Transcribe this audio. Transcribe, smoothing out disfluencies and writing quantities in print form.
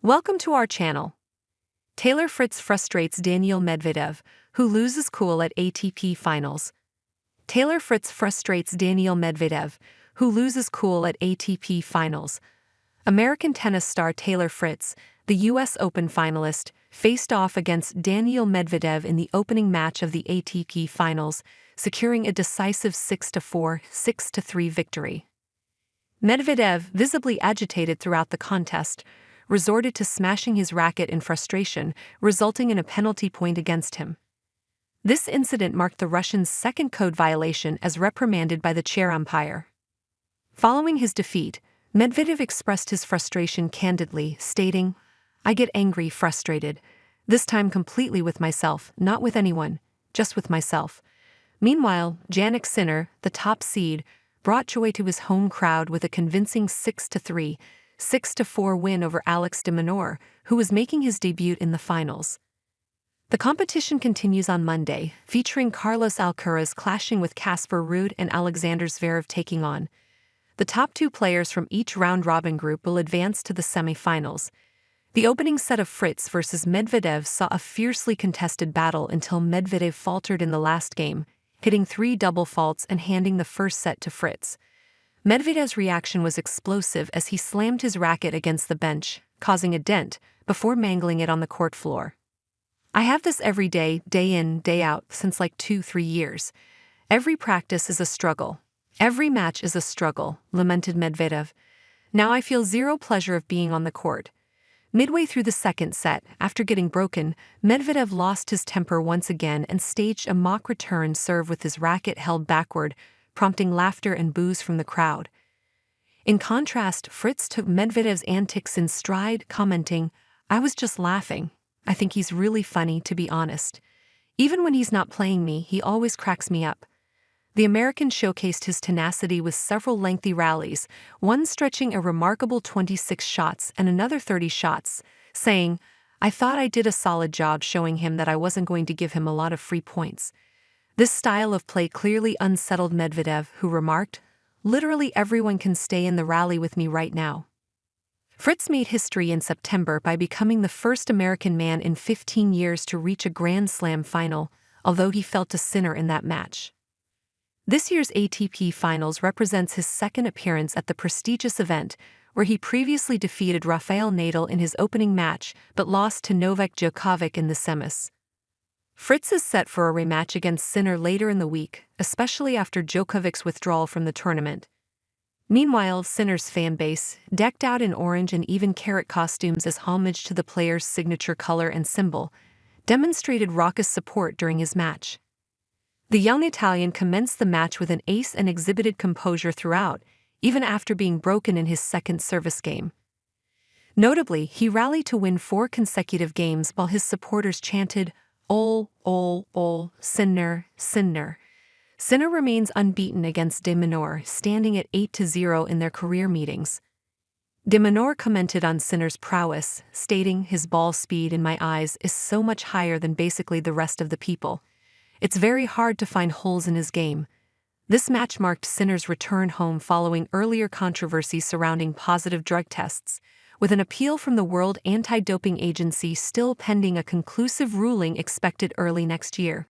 Welcome to our channel. Fritz frustrates Daniil Medvedev, who loses cool at ATP finals. Fritz frustrates Daniil Medvedev, who loses cool at ATP finals. American tennis star Taylor Fritz, the U.S. Open finalist, faced off against Daniil Medvedev in the opening match of the ATP finals, securing a decisive 6-4, 6-3 victory. Medvedev, visibly agitated throughout the contest, resorted to smashing his racket in frustration, resulting in a penalty point against him. This incident marked the Russian's second code violation as reprimanded by the chair umpire. Following his defeat, Medvedev expressed his frustration candidly, stating, "I get angry, frustrated. This time completely with myself, not with anyone, just with myself." Meanwhile, Jannik Sinner, the top seed, brought joy to his home crowd with a convincing 6-3, 6-4 win over Alex de Minaur, who was making his debut in the finals. The competition continues on Monday, featuring Carlos Alcaraz clashing with Casper Ruud and Alexander Zverev taking on. The top two players from each round-robin group will advance to the semi-finals. The opening set of Fritz versus Medvedev saw a fiercely contested battle until Medvedev faltered in the last game, hitting 3 double faults and handing the first set to Fritz. Medvedev's reaction was explosive as he slammed his racket against the bench, causing a dent, before mangling it on the court floor. "I have this every day, day in, day out, since like 2-3 years. Every practice is a struggle. Every match is a struggle," lamented Medvedev. "Now I feel zero pleasure of being on the court." Midway through the second set, after getting broken, Medvedev lost his temper once again and staged a mock return serve with his racket held backward, prompting laughter and boos from the crowd. In contrast, Fritz took Medvedev's antics in stride, commenting, "I was just laughing. I think he's really funny, to be honest. Even when he's not playing me, he always cracks me up." The American showcased his tenacity with several lengthy rallies, one stretching a remarkable 26 shots and another 30 shots, saying, "I thought I did a solid job showing him that I wasn't going to give him a lot of free points." This style of play clearly unsettled Medvedev, who remarked, "Literally everyone can stay in the rally with me right now." Fritz made history in September by becoming the first American man in 15 years to reach a Grand Slam final, although he fell to Sinner in that match. This year's ATP Finals represents his second appearance at the prestigious event, where he previously defeated Rafael Nadal in his opening match but lost to Novak Djokovic in the semis. Fritz is set for a rematch against Sinner later in the week, especially after Djokovic's withdrawal from the tournament. Meanwhile, Sinner's fanbase, decked out in orange and even carrot costumes as homage to the player's signature color and symbol, demonstrated raucous support during his match. The young Italian commenced the match with an ace and exhibited composure throughout, even after being broken in his second service game. Notably, he rallied to win 4 consecutive games while his supporters chanted, "Ol, ol, ol, Sinner, Sinner." Sinner remains unbeaten against de Minaur, standing at 8-0 in their career meetings. De Minaur commented on Sinner's prowess, stating, "His ball speed in my eyes is so much higher than basically the rest of the people. It's very hard to find holes in his game." This match marked Sinner's return home following earlier controversy surrounding positive drug tests, with an appeal from the World Anti-Doping Agency still pending a conclusive ruling expected early next year.